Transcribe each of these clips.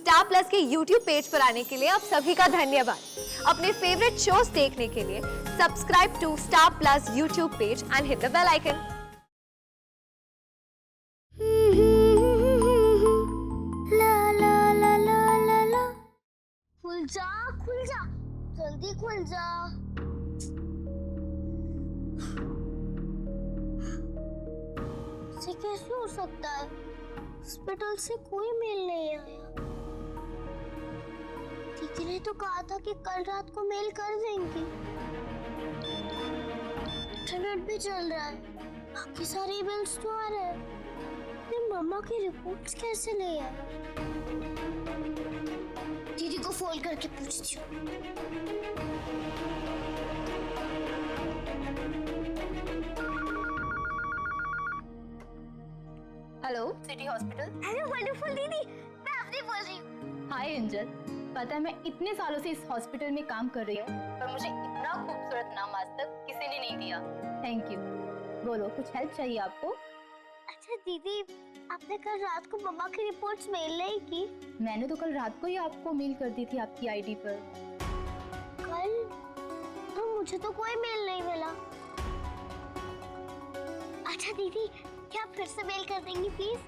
Star plus के YouTube page पर आने के लिए आप सभी का धन्यवाद। अपने फेवरेट शोज देखने के लिए subscribe to Star Plus YouTube page and hit the bell icon. खुल जा, जल्दी खुल जा। ऐसे कैसे हो सकता है? हॉस्पिटल से कोई मेल नहीं आया। दीदी ने तो कहा था कि कल रात को मेल कर देंगी। इंटरनेट भी चल रहा है, बाकी सारे ईमेल्स तो आ रहे हैं। फिर मम्मा की रिपोर्ट्स कैसे ले आए? दीदी को फोन करके पूछती हूँ। Hello city hospital. Hello wonderful दीदी, मैं अपनी बोल रही हूँ। हाय एंजल, पता है मैं इतने सालों से इस हॉस्पिटल में काम कर रही हूँ पर मुझे इतना खूबसूरत नाम आज तक किसी ने नहीं दिया। Thank you. बोलो, कुछ हेल्प चाहिए आपको? अच्छा दीदी, आपने कल रात को मम्मा की रिपोर्ट्स मेल नहीं की? मैंने तो कल रात को ही आपको मेल कर दी थी आपकी आईडी पर। कल तो मुझे तो कोई मेल नहीं मिला। अच्छा दीदी, क्या आप फिर से मेल कर देंगी प्लीज?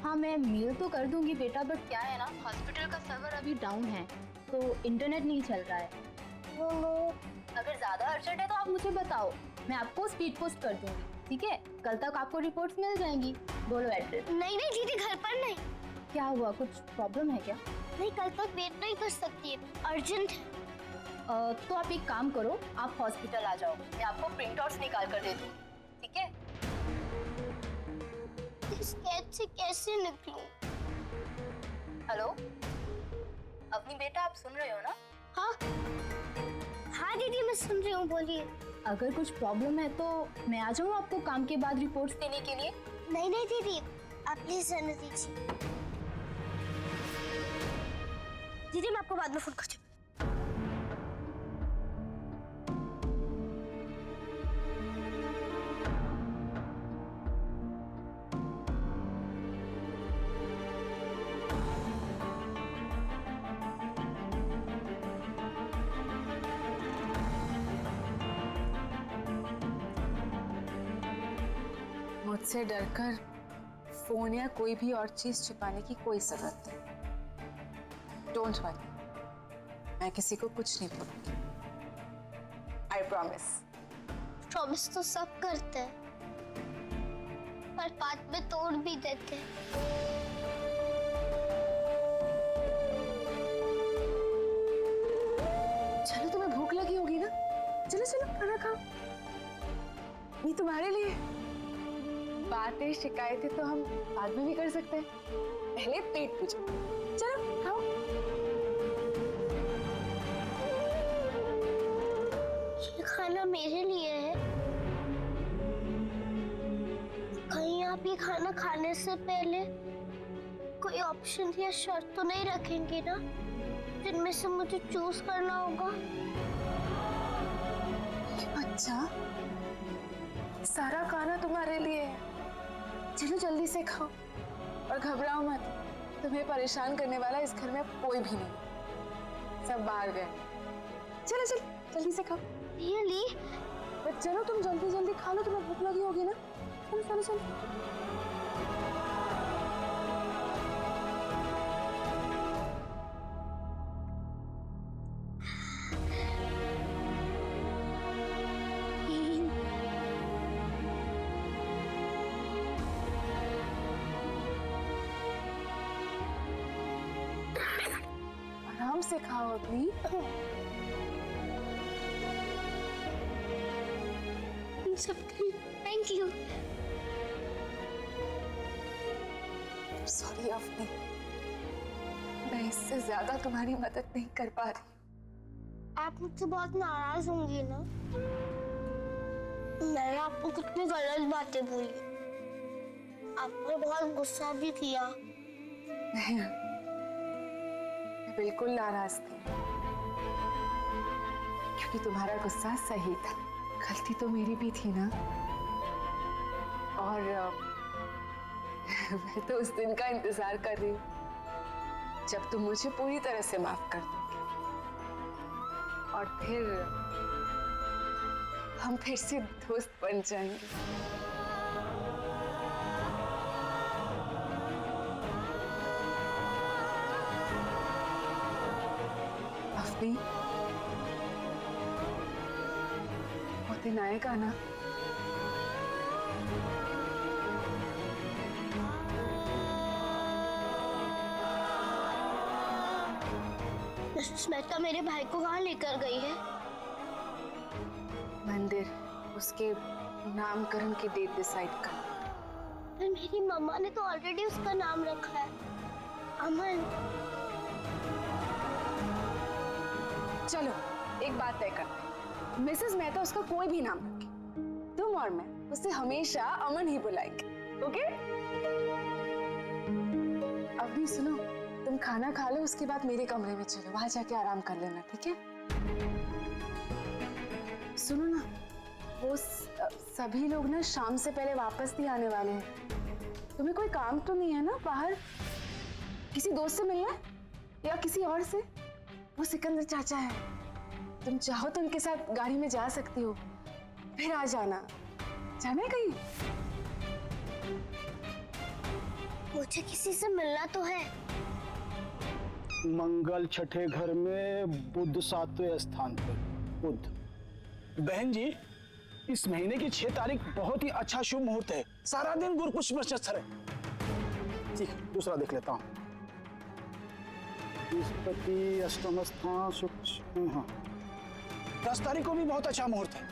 हाँ मैं मेल तो कर दूंगी बेटा, बट क्या है ना, हॉस्पिटल का सर्वर अभी डाउन है तो इंटरनेट नहीं चल रहा है। अगर ज्यादा अर्जेंट है तो आप मुझे बताओ, मैं आपको स्पीड पोस्ट कर दूंगी, ठीक है? कल तक आपको रिपोर्ट्स मिल जाएंगी। बोलो एड्रेस। नहीं नहीं दीदी, घर पर नहीं। क्या हुआ, कुछ प्रॉब्लम है क्या? नहीं, कल तक वेट नहीं कर सकती है, अर्जेंट है। तो आप एक काम करो, आप हॉस्पिटल आ जाओ, मैं आपको प्रिंट आउट्स निकाल कर दे दूंगी, ठीक है? इस कैद से कैसे निकलूं? हेलो अवनी बेटा, आप सुन रहे हो ना? हाँ हाँ दीदी, मैं सुन रही हूँ, बोलिए। अगर कुछ प्रॉब्लम है तो मैं आ जाऊँ आपको काम के बाद रिपोर्ट्स देने के लिए? नहीं नहीं दीदी, आप प्लीज रहने दीजिए। दीदी मैं आपको बाद में फोन करती हूँ। मुझसे डरकर फोन या कोई भी और चीज छिपाने की कोई जरूरत नहीं। डोंट वरी, मैं किसी को कुछ नहीं बोलूंगी। I promise. प्रॉमिस तो सब करते हैं, पर बात में तोड़ भी देते हैं। चलो, तुम्हें भूख लगी होगी ना, चलो चलो खाना खाओ। ये तुम्हारे लिए। बातें शिकायतें तो हम बाद में भी कर सकते हैं, पहले पेट पूजो। चलो खाओ। ये खाना मेरे लिए है। कहीं आप ये खाना खाने से पहले कोई ऑप्शन या शर्त तो नहीं रखेंगे ना, जिनमें से मुझे चूज करना होगा? अच्छा, सारा खाना तुम्हारे लिए है। चलो जल्दी से खाओ और घबराओ मत, तुम्हें परेशान करने वाला इस घर में कोई भी नहीं, सब बाहर गए। चलो चलो जल्दी से खाओ। रियली? बट चलो, तुम जल्दी जल्दी खा लो, तुम्हें भूख लगी होगी ना। चलो चलो चलो। आराम से खाओ अभी। Thank you. सॉरी अवनी, मैं इससे ज्यादा तुम्हारी मदद नहीं कर पा रही। आप मुझसे बहुत नाराज होंगी ना? मैंने आपको कितनी गलत बातें बोली, आपने बहुत गुस्सा भी किया। नहीं, मैं बिल्कुल नाराज थी, क्योंकि तुम्हारा गुस्सा सही था। गलती तो मेरी भी थी ना। और मैं तो उस दिन का इंतजार कर रही हूँ जब तुम मुझे पूरी तरह से माफ कर दोगे और फिर हम फिर से दोस्त बन जाएंगे। अफी, वो दिन आएगा ना? स्मिता मेरे भाई को कहाँ लेकर गई है? मंदिर, उसके नामकरण की डेट डिसाइड कर। पर मेरी मम्मा ने तो ऑलरेडी उसका नाम रखा है, अमन। चलो एक बात तय करते हैं, मिसेस मेहता उसका कोई भी नाम रखे, तुम और मैं उसे हमेशा अमन ही बुलाएंगे, ओके? अब भी सुनो, तुम खाना खा लो, उसके बाद मेरे कमरे में चलो, वहां जाके आराम कर लेना, ठीक है? सुनो ना, वो सभी लोग ना शाम से पहले वापस नहीं आने वाले हैं। तुम्हें कोई काम तो नहीं है ना बाहर? किसी दोस्त से मिलना है या किसी और से? वो सिकंदर चाचा है, तुम चाहो तो उनके साथ गाड़ी में जा सकती हो, फिर आ जाना। जाना है कहीं? मुझे किसी से मिलना तो है। मंगल छठे घर में, बुध 7वें स्थान पर। बुध। बहन जी, इस महीने की 6 तारीख बहुत ही अच्छा शुभ मुहूर्त है, सारा दिन गुरु पुष्प नक्षत्र है। ठीक, दूसरा देख लेता हूँ। बृहस्पति अष्टम स्थान, शुक्र। हाँ, 10 तारीख को भी बहुत अच्छा मुहूर्त है।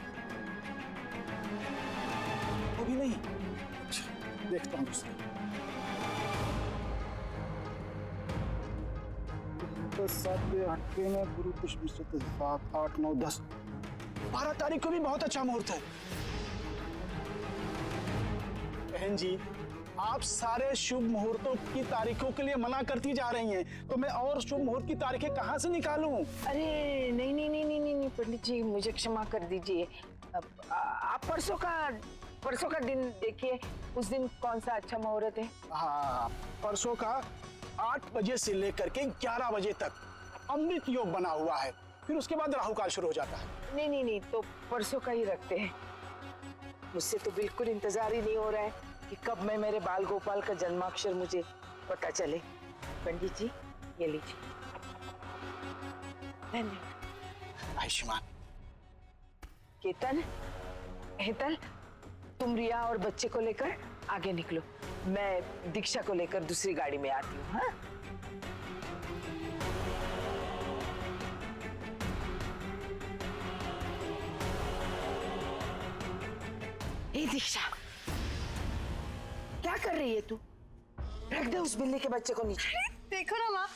वो भी नहीं, देखता हूँ दूसरा। 7वें 8वें में गुरु पुष्प नक्षत्र, 7, 8, 9, 10। 12 तारीख को भी बहुत अच्छा मुहूर्त है। बहन जी, आप सारे शुभ मुहूर्तों की तारीखों के लिए मना करती जा रही हैं, तो मैं और शुभ मुहूर्त की तारीखें कहां से निकालूं? अरे नहीं नहीं नहीं नहीं नहीं पंडित जी, मुझे क्षमा कर दीजिए। आप परसों का दिन देखिए, उस दिन कौन सा अच्छा मुहूर्त है? हाँ, परसों का 8 बजे से लेकर के 11 बजे तक अमृत योग बना हुआ है, फिर उसके बाद राहु काल शुरू हो जाता है। नहीं, तो परसों का ही रखते हैं। मुझसे तो बिल्कुल इंतजार ही नहीं हो रहा है कि कब मैं मेरे बाल गोपाल का जन्माक्षर मुझे पता चले। पंडित जी, ये लीजिए। धन्यवाद। आयुष्मान। केतन, हेतल, तुम रिया और बच्चे को लेकर आगे निकलो, मैं दीक्षा को लेकर दूसरी गाड़ी में आती हूँ। हाँ, ए दीक्षा, क्या कर रही है तू? रख दे उस बिल्ली के बच्चे को नीचे। देखो ना माँ,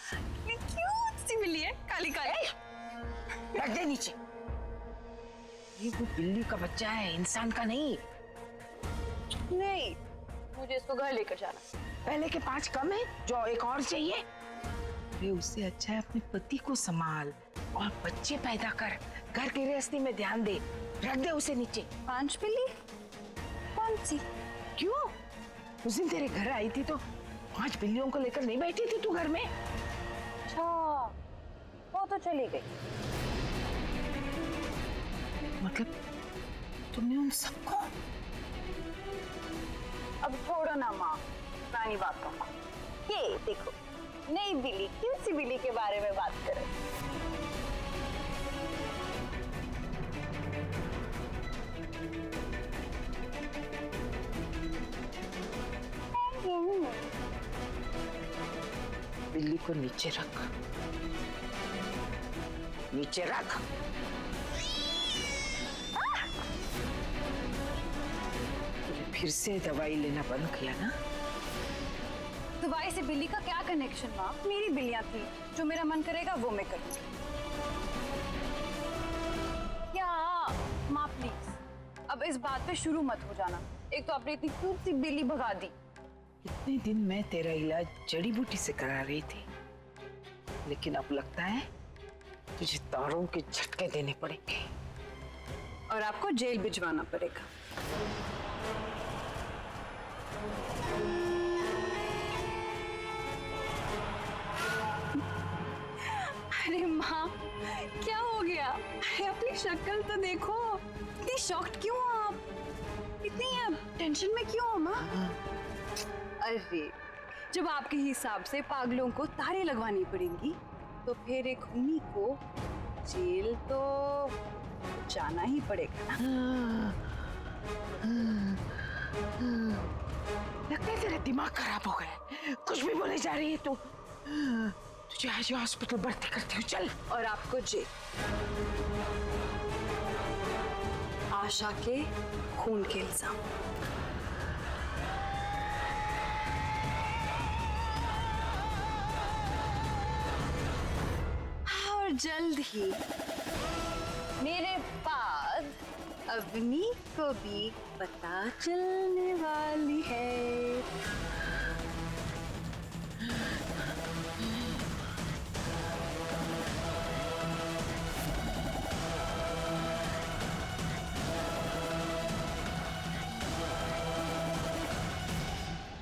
क्यूट सी मिली है, काली काली। रख दे नीचे। ये वो बिल्ली का बच्चा है, इंसान का नहीं। नहीं, मुझे इसको घर लेकर जाना। पहले के 5 कम है, जो एक और चाहिए? वे उससे अच्छा है अपने पति को संभाल और बच्चे पैदा कर, घर की गृहस्थी में ध्यान दे। रख दे उसे नीचे। 5 बिल्ली? कौन सी? क्यों? उस दिन तेरे घर आई थी तो 5 बिल्लियों को लेकर नहीं बैठी थी तू घर में? अच्छा, वो तो चली गई। मतलब तुमने उन सबको? अब छोड़ो ना माँ, पुरानी बातों को। ये देखो, नई बिल्ली, किन सी बिल्ली के बारे में बात करें? बिल्ली को नीचे रख, नीचे रख। फिर से दवाई लेना बंद किया ना? दवाई से बिल्ली का क्या कनेक्शन माँ? मेरी बिल्लियां थी, जो मेरा मन करेगा वो मैं करूंगी। क्या माँ प्लीज, अब इस बात पे शुरू मत हो जाना। एक तो आपने इतनी क्यूट सी बिल्ली भगा दी। इतने दिन मैं तेरा इलाज जड़ी बूटी से करा रही थी, लेकिन अब लगता है तुझे तारों के झटके देने पड़ेंगे और आपको जेल भिजवाना पड़ेगा। क्या हो गया? अरे अपनी शक्ल तो देखो, इतनी शॉक्ड क्यों हो आप? इतनी टेंशन में क्यों हो माँ? अरे जब आपके हिसाब से पागलों को तारे लगवानी पड़ेंगी तो फिर एक खूनी को जेल तो जाना ही पड़ेगा ना। लगता है तेरा दिमाग खराब हो गया, कुछ भी बोले जा रही है तू। तुझे आज हॉस्पिटल भर्ती करती हूँ, चल। और आपको जेल। आशा के खून के इल्जाम। और जल्द ही मेरे बाद अवनी को भी पता चलने वाली है।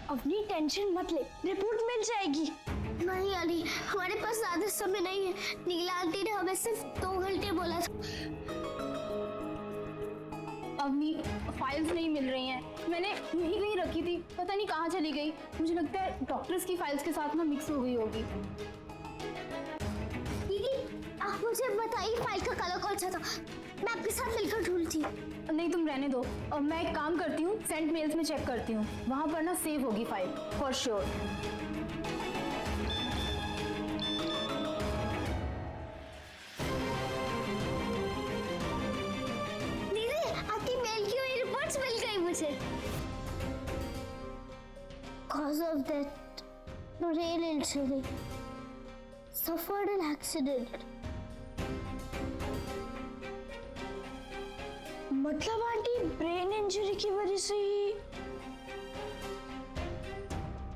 अपनी टेंशन मत ले, रिपोर्ट मिल जाएगी। नहीं अली, हमारे पास ज्यादा समय नहीं है। नीला आंटी ने हमें सिर्फ 2 घंटे बोला था। अवनी, फाइल्स नहीं मिल रही हैं। मैंने यहीं कहीं रखी थी, पता नहीं कहाँ चली गई। मुझे लगता है डॉक्टर्स की फाइल्स के साथ ना मिक्स हो गई होगी। दीदी, आप मुझे बताइए फाइल का कलर कौन सा था, मैं आपके साथ मिलकर ढूंढती। नहीं, तुम रहने दो। अब मैं एक काम करती हूँ, सेंट मेल्स में चेक करती हूँ, वहाँ पर ना सेव होगी फाइल फॉर श्योर। दीदी, आपकी मेल की हुई रिपोर्ट्स मिल गई मुझे। Cause of that rail incident, suffered an accident. मतलब आंटी ब्रेन इंजरी की वजह से ही।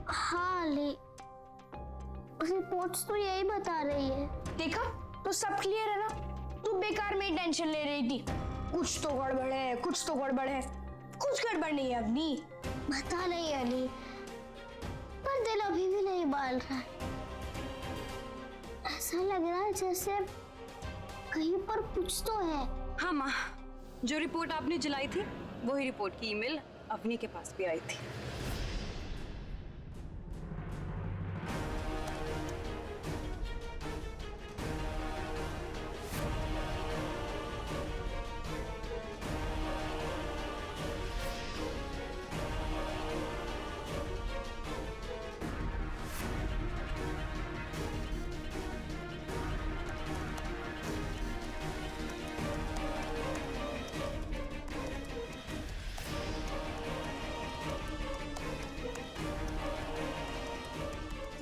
हाँ ले, रिपोर्ट्स तो यही बता रही है। देखा तो सब क्लियर है ना। तू बेकार में टेंशन ले रही थी। कुछ तो गड़बड़ है, कुछ तो गड़बड़ है। कुछ गड़बड़ नहीं है अपनी। पता नहीं अली, पर दिल अभी भी नहीं मान रहा है। ऐसा लग रहा है जैसे कहीं पर कुछ तो है। हाँ माँ, जो रिपोर्ट आपने जलाई थी वही रिपोर्ट की ईमेल अवनी के पास भी आई थी।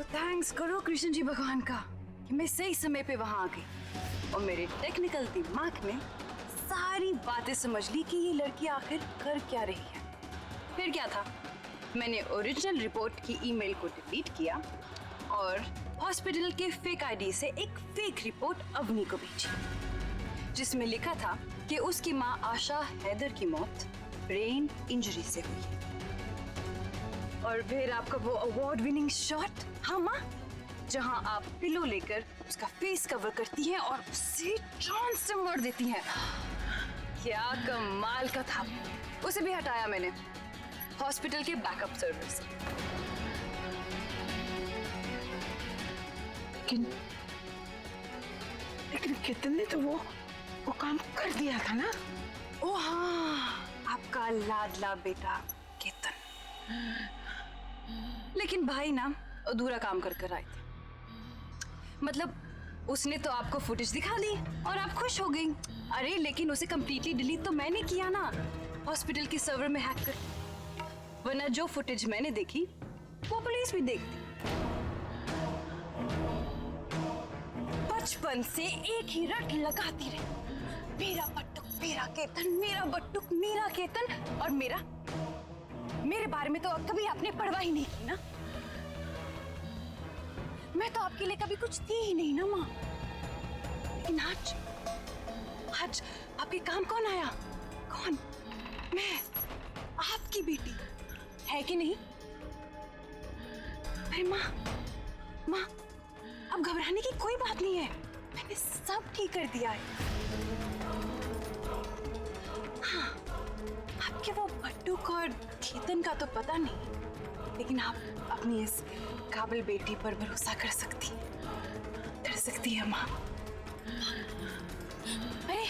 थैंक्स करो कृष्ण जी भगवान का कि मैं सही समय पे वहां आ गई और मेरे टेक्निकल दिमाग में सारी बातें समझ ली कि ये लड़की आखिर कर क्या रही है। फिर क्या था, मैंने ओरिजिनल रिपोर्ट की ईमेल को डिलीट किया और हॉस्पिटल के फेक आईडी से एक फेक रिपोर्ट अवनी को भेजी जिसमें लिखा था कि उसकी मां आशा हैदर की मौत ब्रेन इंजरी से हुई। और फिर आपका वो अवार्ड विनिंग शॉट, हाँ माँ, जहां आप पिलो लेकर उसका फेस कवर करती हैं और उसे जान से मार देती हैं। क्या कमाल का था। उसे भी हटाया मैंने हॉस्पिटल के बैकअप सर्वर से। लेकिन केतन ने तो वो काम कर दिया था ना। ओ हाँ, आपका लाडला बेटा केतन। लेकिन भाई ना अधूरा काम कर आए थे। मतलब उसने तो आपको फुटेज दिखा दी और आप खुश हो गई। अरे लेकिन उसे कंप्लीटली डिलीट तो मैंने किया ना हॉस्पिटल के सर्वर में हैक कर। वरना जो फुटेज मैंने देखी वो पुलिस भी देखती। बचपन से एक ही रट लगाती रही, मेरा बट्टुक मेरा केतन, मेरा बट्टुक मेरा केतन। और मेरे बारे में तो कभी आपने परवाह ही नहीं की ना। मैं तो आपके लिए कभी कुछ थी ही नहीं ना माँ। लेकिन आज आपके काम कौन आया? कौन? मैं, आपकी बेटी है कि नहीं? अरे माँ, अब घबराने की कोई बात नहीं है। मैंने सब ठीक कर दिया है। हाँ, आपके वो बट्टूक और केतन का तो पता नहीं, लेकिन आप अपनी इस काबिल बेटी पर भरोसा कर सकती है माँ। अरे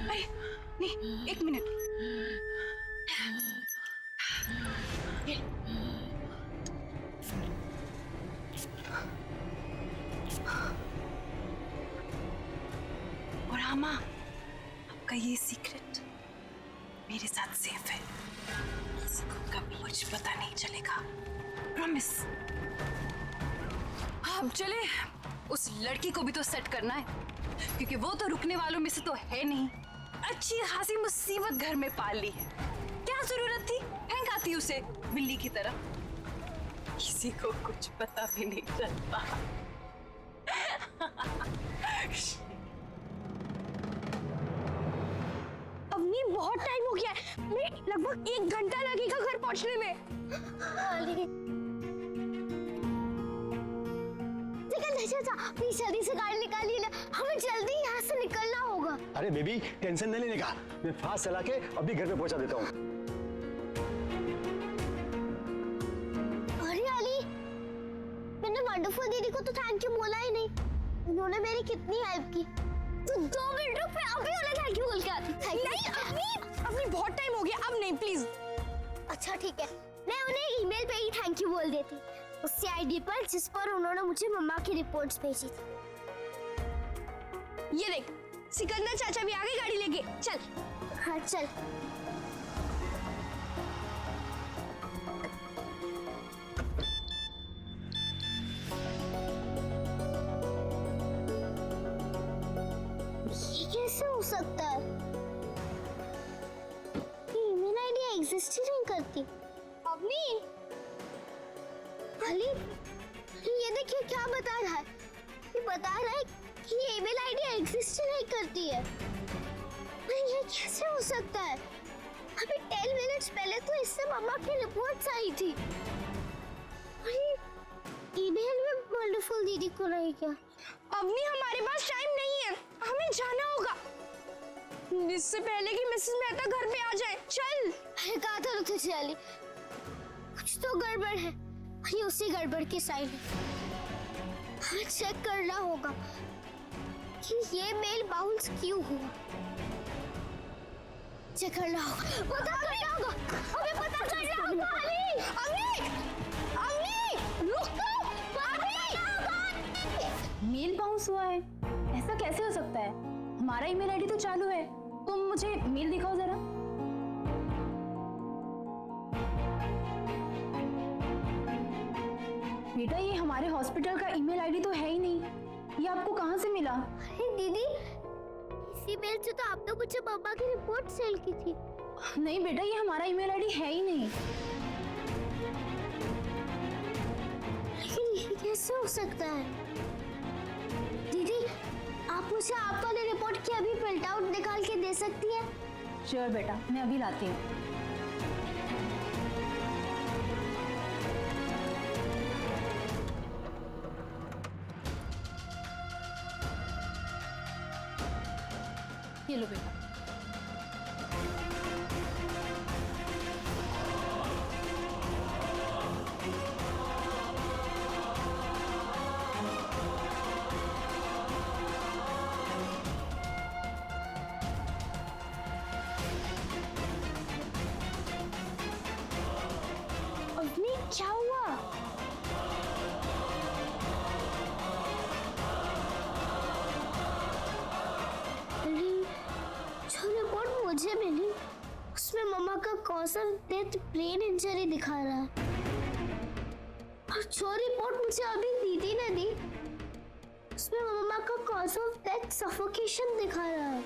अरे नहीं, एक मिनट। ये और हाँ माँ, आपका ये सीक्रेट मेरे साथ सेफ है, इसको कभी कुछ पता नहीं चलेगा, प्रॉमिस। अब चले, उस लड़की को भी तो सेट करना है, क्योंकि वो तो रुकने वालों में से तो है नहीं। अच्छी खासी मुसीबत घर में पाल ली है, क्या जरूरत थी फेंकाती उसे बिल्ली की तरह। किसी को कुछ पता भी नहीं चलता। अवनी बहुत टाइम हो गया है, मैं लगभग 1 घंटा लगेगा घर पहुंचने में। प्लीज जल्दी से गाड़ी निकालिए ना, हमें जल्दी यहाँ से निकलना होगा। अरे बेबी, टेंशन नहीं लेने का, मैं फास्ट चला के अभी घर पे पहुंचा देता हूँ। अरे अली, मैंने वंडरफुल दीदी को तो थैंक यू बोला ही नहीं। उन्होंने मेरी कितनी हेल्प की। तो 2 मिनट रुक, मैं अभी उन्हें थैंक यू बोल के आती। नहीं अवनी बहुत टाइम हो गया, अब नहीं प्लीज। अच्छा ठीक है, मैं उन्हें ईमेल पे ही थैंक यू बोल देती, उसी आईडी पर जिस पर उन्होंने मुझे मम्मा की रिपोर्ट्स भेजी थी। ये देख, सिकंदर चाचा भी आ गए गाड़ी लेके, चल। हाँ चल। ये कैसे हो सकता है? ईमेल आईडी एग्जिस्ट ही नहीं करती। अवनी अली, ये देखिए क्या बता रहा है। ये बता रहा है कि ये ईमेल आईडी एग्जिस्ट नहीं करती है। ये कैसे हो सकता है? अभी 10 मिनट्स पहले तो इससे मम्मा की रिपोर्ट्स आई थी। ईमेल में वंडरफुल दीदी को नहीं क्या? अवनी हमारे पास टाइम नहीं है, हमें जाना होगा इससे पहले कि मिसेस मेहता घर पे आ जाए। चल। अरे कहा था तुझे अली, कुछ तो गड़बड़ है। ये उसी गड़बड़ की साइन है। हमें चेक करना होगा कि ये मेल बाउंस क्यों हुआ। चेक करना होगा, पता करना होगा, हमें पता करना होगा। अली, अली, अली, रुक तो, अली। मेल बाउंस हुआ है, ऐसा कैसे हो सकता है? हमारा ईमेल आईडी तो चालू है, तुम मुझे मेल दिखाओ जरा। बेटा, ये हमारे हॉस्पिटल का ईमेल आईडी तो है ही नहीं, ये आपको कहाँ से मिला? अरे दीदी, इसी मेल से तो आपने मुझे मम्मा की रिपोर्ट सेल की थी। नहीं बेटा, ये हमारा ईमेल आईडी है ही नहीं। लेकिन ये कैसे हो सकता है? दीदी, आप मुझे आप वाली रिपोर्ट की अभी प्रिंट आउट निकाल के दे सकती हैं? श्योर बेटा, मैं अभी लाती हूँ। ये लो बेटा। अवनी, क्या हुआ? जो रिपोर्ट मुझे मिली उसमें मम्मा का cause of death brain injury दिखा रहा है, और जो रिपोर्ट मुझे अभी दीदी ने दी उसमें मम्मा का कॉज ऑफ डेथ सफोकेशन दिखा रहा है।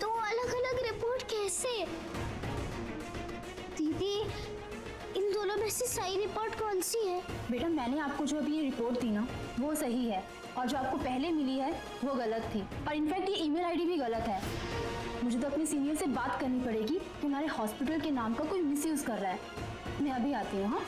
तो अलग अलग रिपोर्ट कैसे? दीदी, इन दोनों में से सही रिपोर्ट कौन सी है? बेटा, मैंने आपको जो अभी ये रिपोर्ट दी ना, वो सही है, और जो आपको पहले मिली है वो गलत थी, और इनफैक्ट ये ईमेल आईडी भी गलत है। मुझे तो अपने सीनियर से बात करनी पड़ेगी कि हमारे हॉस्पिटल के नाम का कोई मिसयूज कर रहा है। मैं अभी आती हूँ। हाँ,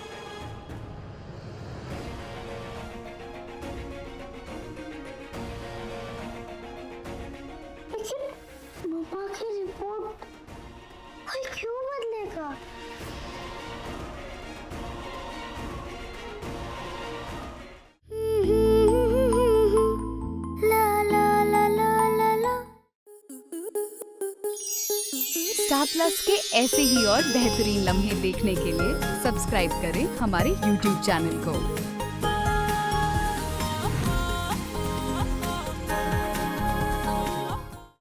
स्टार प्लस के ऐसे ही और बेहतरीन लम्हे देखने के लिए सब्सक्राइब करें हमारे YouTube चैनल को।